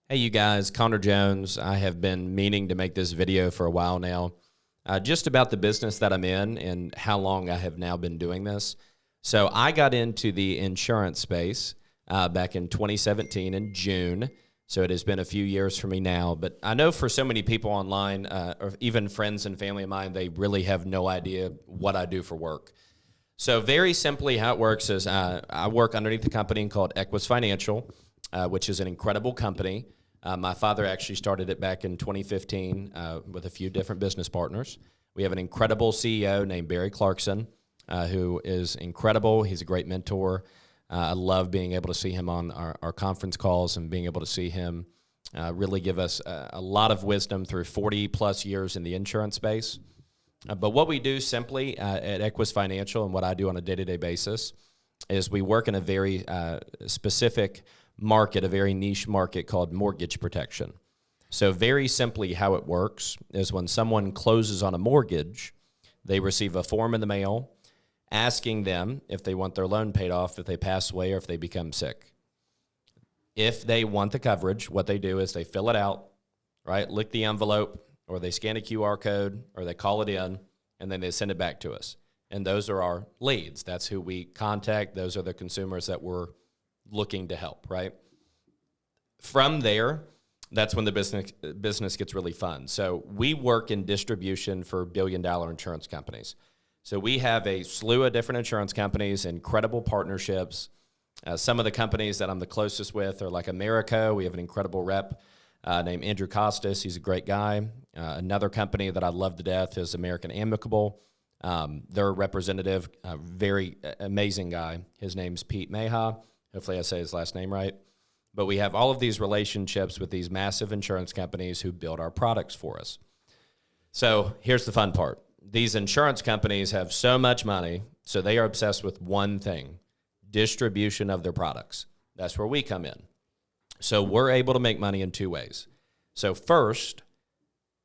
Hey, you guys, Connor Jones. I have been meaning to make this video for a while now, just about the business that I'm in and how long I have now been doing this. So I got into the insurance space back in 2017 in June. So it has been a few years for me now. But I know for so many people online, or even friends and family of mine, they really have no idea what I do for work. So very simply, how it works is I work underneath a company called Equus Financial, which is an incredible company. My father actually started it back in 2015 with a few different business partners. We have an incredible CEO named Barry Clarkson, who is incredible. He's a great mentor. I love being able to see him on our conference calls and being able to see him really give us a lot of wisdom through 40 plus years in the insurance space. But what we do simply at Equus Financial and what I do on a day-to-day basis is we work in a very specific market, a very niche market called mortgage protection. So very simply how it works is when someone closes on a mortgage, they receive a form in the mail asking them if they want their loan paid off if they pass away or if they become sick. If they want the coverage, what they do is they fill it out, right? Lick the envelope, or they scan a QR code, or they call it in, and then they send it back to us. And those are our leads. That's who we contact. Those are the consumers that we're looking to help, right? From there, that's when the business gets really fun. So we work in distribution for billion-dollar insurance companies. So we have a slew of different insurance companies, incredible partnerships. Some of the companies that I'm the closest with are like Americo. We have an incredible rep named Andrew Costas. He's a great guy. Another company that I love to death is American Amicable. Their representative, a very amazing guy. His name's Pete Meha. Hopefully I say his last name right. But we have all of these relationships with these massive insurance companies who build our products for us. So here's the fun part. These insurance companies have so much money, so they are obsessed with one thing, distribution of their products. That's where we come in. So we're able to make money in two ways. So first,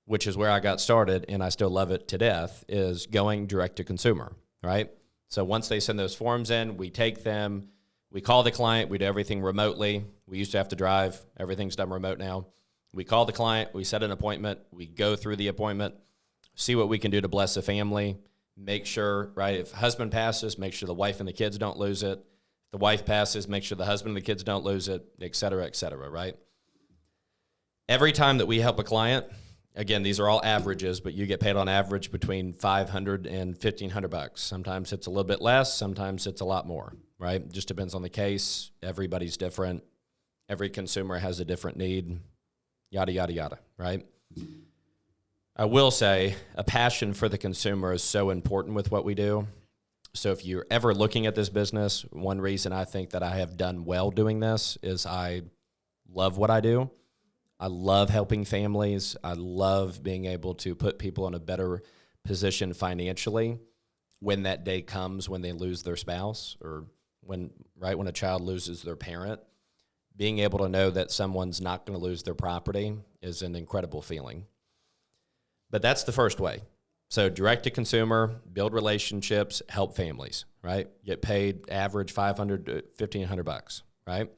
which is where I got started, and I still love it to death, is going direct to consumer, right? So once they send those forms in, we take them, we call the client, we do everything remotely. We used to have to drive. Everything's done remote now. We call the client, we set an appointment, we go through the appointment, see what we can do to bless the family, make sure, right, if husband passes, make sure the wife and the kids don't lose it. If the wife passes, make sure the husband and the kids don't lose it, et cetera, right? Every time that we help a client, again, these are all averages, but you get paid on average between $500 and $1,500. Sometimes it's a little bit less, sometimes it's a lot more, right? Just depends on the case. Everybody's different. Every consumer has a different need, yada, yada, yada, right? I will say a passion for the consumer is so important with what we do. So if you're ever looking at this business, one reason I think that I have done well doing this is I love what I do. I love helping families. I love being able to put people in a better position financially when that day comes when they lose their spouse or when a child loses their parent. Being able to know that someone's not going to lose their property is an incredible feeling. But that's the first way. So direct to consumer, build relationships, help families, right? Get paid average $500 to $1,500, right?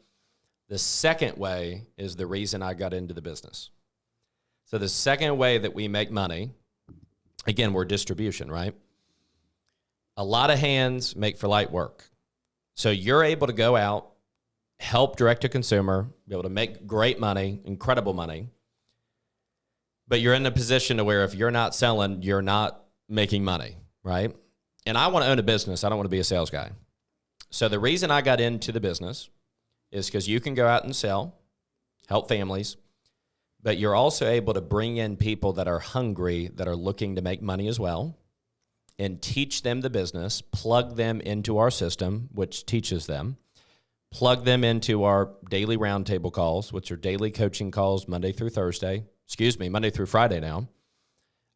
The second way is the reason I got into the business. So the second way that we make money, again, we're distribution, right? A lot of hands make for light work. So you're able to go out, help direct to consumer, be able to make great money, incredible money, but you're in a position to where if you're not selling, you're not making money, right? And I want to own a business. I don't want to be a sales guy. So the reason I got into the business is because you can go out and sell, help families, but you're also able to bring in people that are hungry, that are looking to make money as well, and teach them the business, plug them into our system, which teaches them, plug them into our daily roundtable calls, which are daily coaching calls Monday through Friday now.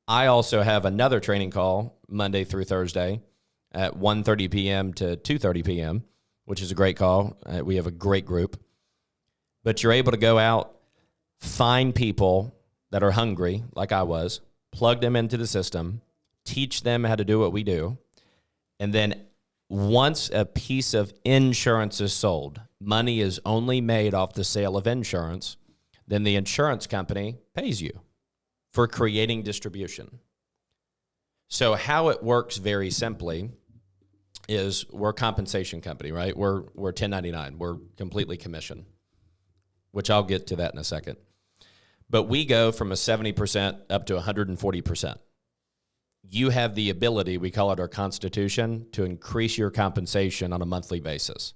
I also have another training call Monday through Thursday at 1:30 p.m. to 2:30 p.m., which is a great call. We have a great group. But you're able to go out, find people that are hungry, like I was, plug them into the system, teach them how to do what we do, and then once a piece of insurance is sold, money is only made off the sale of insurance. then the insurance company pays you for creating distribution. So how it works very simply is we're a compensation company, right? We're 1099. We're completely commission, which I'll get to that in a second. But we go from a 70% up to 140%. You have the ability, we call it our constitution, to increase your compensation on a monthly basis.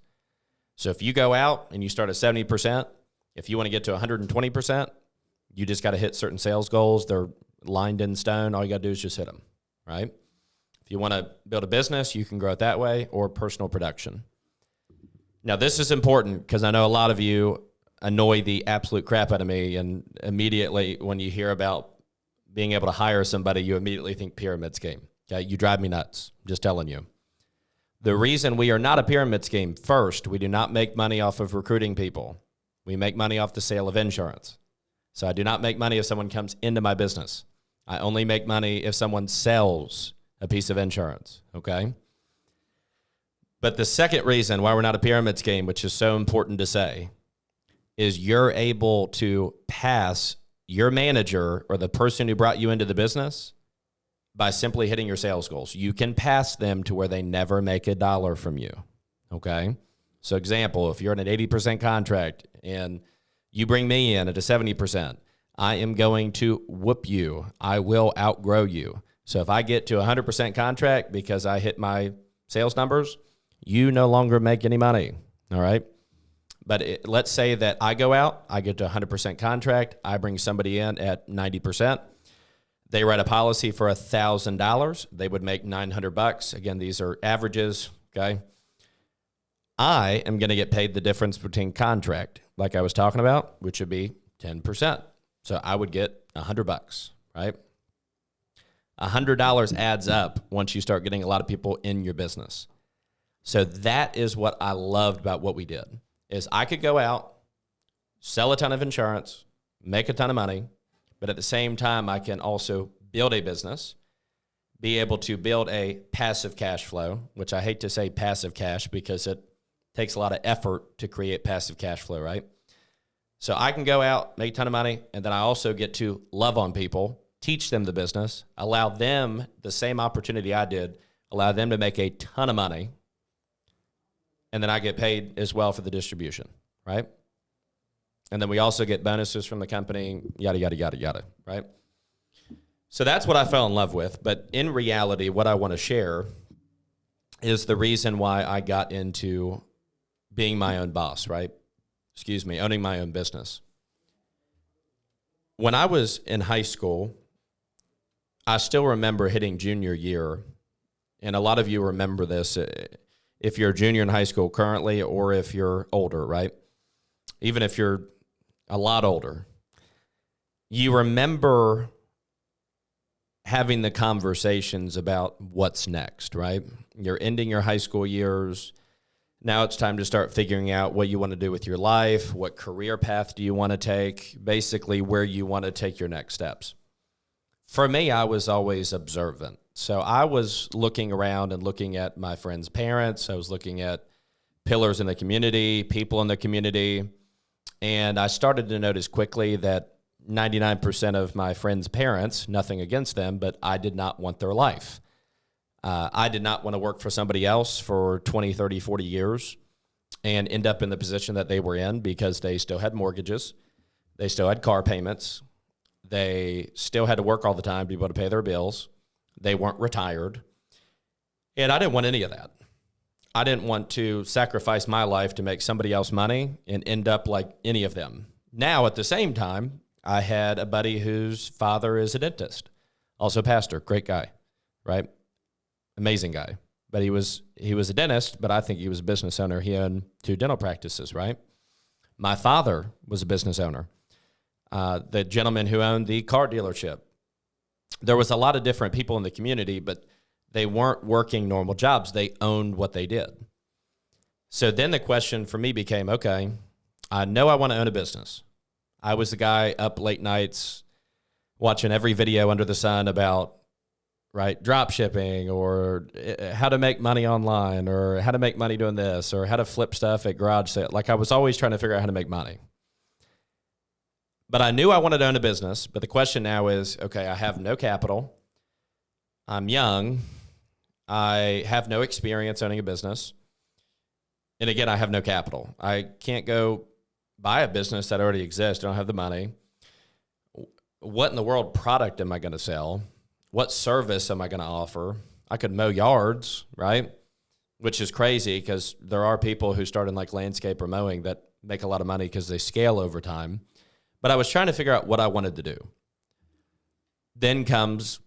So if you go out and you start at 70%, if you want to get to 120%, you just got to hit certain sales goals. They're lined in stone. All you got to do is just hit them, right? If you want to build a business, you can grow it that way, or personal production. Now, this is important because I know a lot of you annoy the absolute crap out of me, and immediately when you hear about being able to hire somebody, you immediately think pyramid scheme. Okay, you drive me nuts. I'm just telling you. The reason we are not a pyramid scheme, first, we do not make money off of recruiting people. We make money off the sale of insurance. So I do not make money if someone comes into my business. I only make money if someone sells a piece of insurance, okay? But the second reason why we're not a pyramid scheme, which is so important to say, is you're able to pass your manager or the person who brought you into the business by simply hitting your sales goals. You can pass them to where they never make a dollar from you, okay? So example, if you're in an 80% contract and you bring me in at a 70%, I am going to whoop you. I will outgrow you. So if I get to a 100% contract because I hit my sales numbers, you no longer make any money, all right? But let's say that I go out, I get to 100% contract, I bring somebody in at 90%. They write a policy for $1,000. They would make $900. Again, these are averages, okay? I am going to get paid the difference between contract, like I was talking about, which would be 10%. So I would get $100, right? $100 adds up once you start getting a lot of people in your business. So that is what I loved about what we did, is I could go out, sell a ton of insurance, make a ton of money, but at the same time, I can also build a business, be able to build a passive cash flow, which I hate to say passive cash because it takes a lot of effort to create passive cash flow, right? So I can go out, make a ton of money, and then I also get to love on people, teach them the business, allow them the same opportunity I did, allow them to make a ton of money, and then I get paid as well for the distribution, right? And then we also get bonuses from the company, yada, yada, yada, yada, right? So that's what I fell in love with. But in reality, what I want to share is the reason why I got into being my own boss, right? Owning my own business. When I was in high school, I still remember hitting junior year, and a lot of you remember this if you're a junior in high school currently or if you're older, right? Even if you're a lot older, you remember having the conversations about what's next, right? You're ending your high school years. Now it's time to start figuring out what you want to do with your life, what career path do you want to take, basically where you want to take your next steps. For me, I was always observant. So I was looking around and looking at my friends' parents. I was looking at pillars in the community, people in the community, and I started to notice quickly that 99% of my friends' parents, nothing against them, but I did not want their life. I did not want to work for somebody else for 20, 30, 40 years and end up in the position that they were in because they still had mortgages. They still had car payments. They still had to work all the time to be able to pay their bills. They weren't retired. And I didn't want any of that. I didn't want to sacrifice my life to make somebody else money and end up like any of them. Now, at the same time, I had a buddy whose father is a dentist, also pastor, great guy, right? Amazing guy. But he was a dentist, but I think he was a business owner. He owned 2 dental practices, right? My father was a business owner. The gentleman who owned the car dealership. There was a lot of different people in the community, but they weren't working normal jobs. They owned what they did. So then the question for me became, okay, I know I want to own a business. I was the guy up late nights watching every video under the sun about, right, drop shipping or how to make money online or how to make money doing this or how to flip stuff at garage sale. Like I was always trying to figure out how to make money. But I knew I wanted to own a business. But the question now is, okay, I have no capital. I'm young. I have no experience owning a business. And again, I have no capital. I can't go buy a business that already exists. I don't have the money. What in the world product am I going to sell? What service am I going to offer? I could mow yards, right? Which is crazy because there are people who start in like landscape or mowing that make a lot of money because they scale over time. But I was trying to figure out what I wanted to do. Then comes,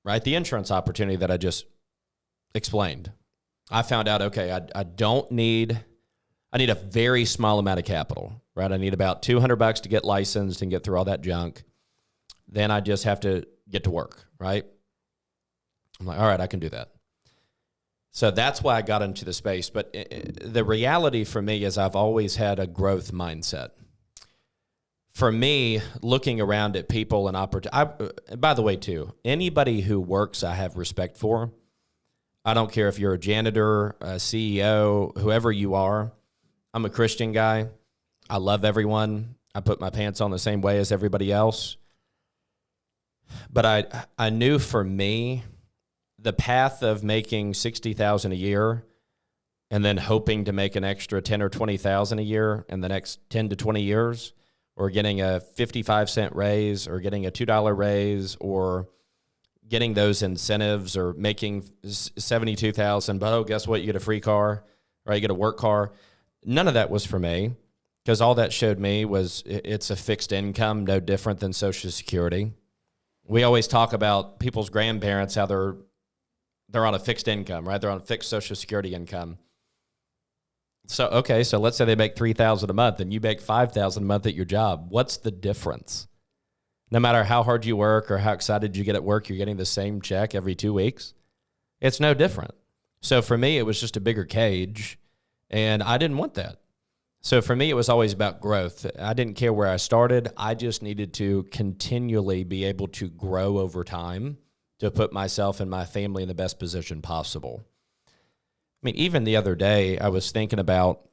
right, the insurance opportunity that I just explained. I found out, okay, I need a very small amount of capital, right? I need about $200 to get licensed and get through all that junk. Then I just have to get to work, right? I'm like, all right, I can do that. So that's why I got into the space. But the reality for me is I've always had a growth mindset. For me, looking around at people and opportunity, by the way, too, anybody who works I have respect for. I don't care if you're a janitor, a CEO, whoever you are. I'm a Christian guy. I love everyone. I put my pants on the same way as everybody else. But I knew for me, the path of making $60,000 a year and then hoping to make an extra $10,000 or $20,000 a year in the next 10 to 20 years, or getting a 55-cent raise, or getting a $2 raise, or getting those incentives, or making $72,000, but oh, guess what? You get a free car, right? You get a work car. None of that was for me, because all that showed me was it's a fixed income, no different than Social Security. We always talk about people's grandparents, how they're on a fixed income, right? They're on a fixed Social Security income. So, okay, so let's say they make $3,000 a month and you make $5,000 a month at your job. What's the difference? No matter how hard you work or how excited you get at work, you're getting the same check every 2 weeks. It's no different. So for me, it was just a bigger cage, and I didn't want that. So for me, it was always about growth. I didn't care where I started. I just needed to continually be able to grow over time to put myself and my family in the best position possible. I mean, even the other day, I was thinking about,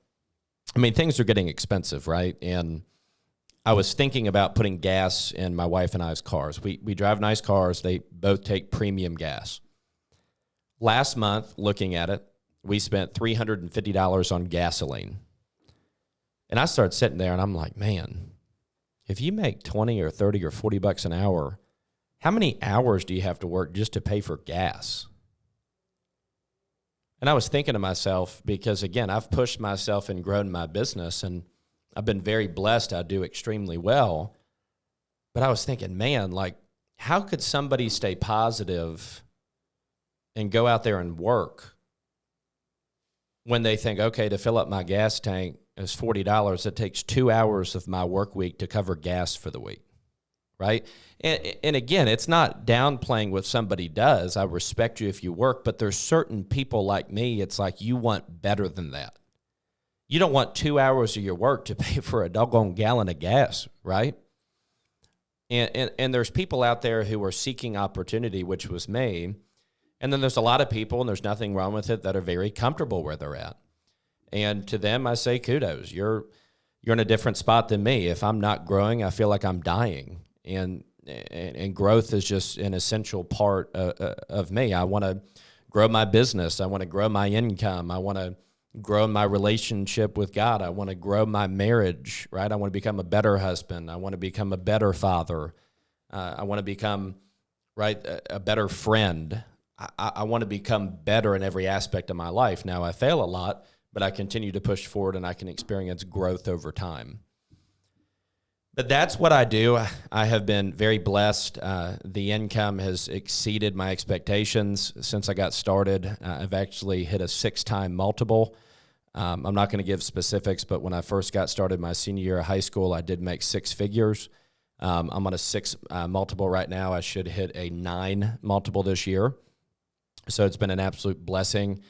things are getting expensive, right? And I was thinking about putting gas in my wife and I's cars. We drive nice cars. They both take premium gas. Last month, looking at it, we spent $350 on gasoline. And I started sitting there and I'm like, man, if you make 20 or 30 or 40 bucks an hour, how many hours do you have to work just to pay for gas? And I was thinking to myself, because again, I've pushed myself and grown my business, and I've been very blessed. I do extremely well. But I was thinking, man, like, how could somebody stay positive and go out there and work when they think, okay, to fill up my gas tank is $40. It takes 2 hours of my work week to cover gas for the week, right? And again, it's not downplaying what somebody does. I respect you if you work, but there's certain people like me, it's like you want better than that. You don't want 2 hours of your work to pay for a doggone gallon of gas, right? And there's people out there who are seeking opportunity, which was me. And then there's a lot of people, and there's nothing wrong with it, that are very comfortable where they're at. And to them, I say kudos. You're in a different spot than me. If I'm not growing, I feel like I'm dying. And growth is just an essential part of me. I want to grow my business. I want to grow my income. I want to grow my relationship with God. I want to grow my marriage, right? I want to become a better husband. I want to become a better father. I want to become, right, a better friend. I want to become better in every aspect of my life. Now, I fail a lot, but I continue to push forward, and I can experience growth over time. But that's what I do. I have been very blessed. The income has exceeded my expectations since I got started. I've actually hit a 6-time multiple. I'm not going to give specifics, but when I first got started my senior year of high school, I did make 6 figures. I'm on a 6 multiple right now. I should hit a 9 multiple this year. So it's been an absolute blessing.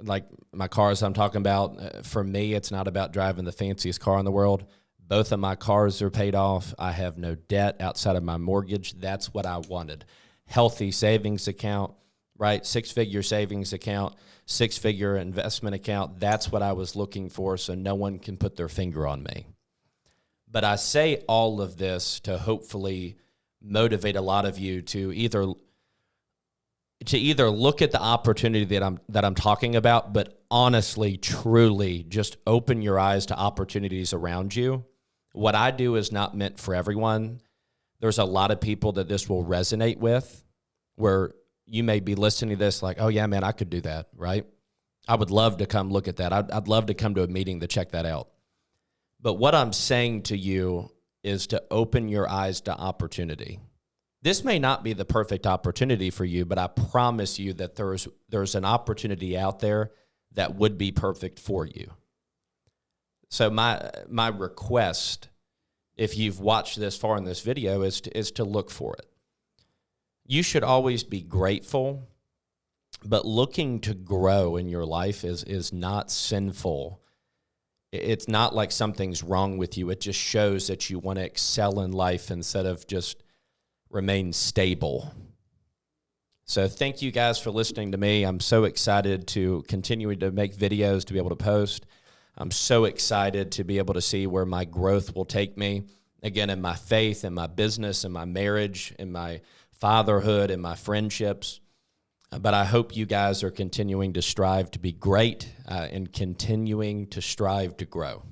Like my cars I'm talking about, for me, it's not about driving the fanciest car in the world. Both of my cars are paid off. I have no debt outside of my mortgage. That's what I wanted. Healthy savings account, right? 6-figure savings account, 6-figure investment account. That's what I was looking for, so no one can put their finger on me. But I say all of this to hopefully motivate a lot of you to either look at the opportunity that I'm talking about, but honestly, truly just open your eyes to opportunities around you. What I do is not meant for everyone. There's a lot of people that this will resonate with, where you may be listening to this like, oh yeah, man, I could do that, right? I would love to come look at that. I'd love to come to a meeting to check that out. But what I'm saying to you is to open your eyes to opportunity. This may not be the perfect opportunity for you, but I promise you that there's an opportunity out there that would be perfect for you. So my request, if you've watched this far in this video, is to look for it. You should always be grateful, but looking to grow in your life is not sinful. It's not like something's wrong with you. It just shows that you want to excel in life instead of just remain stable. So thank you guys for listening to me. I'm so excited to continue to make videos, to be able to post. I'm so excited to be able to see where my growth will take me, again, in my faith, in my business, in my marriage, in my fatherhood, in my friendships. But I hope you guys are continuing to strive to be great and continuing to strive to grow.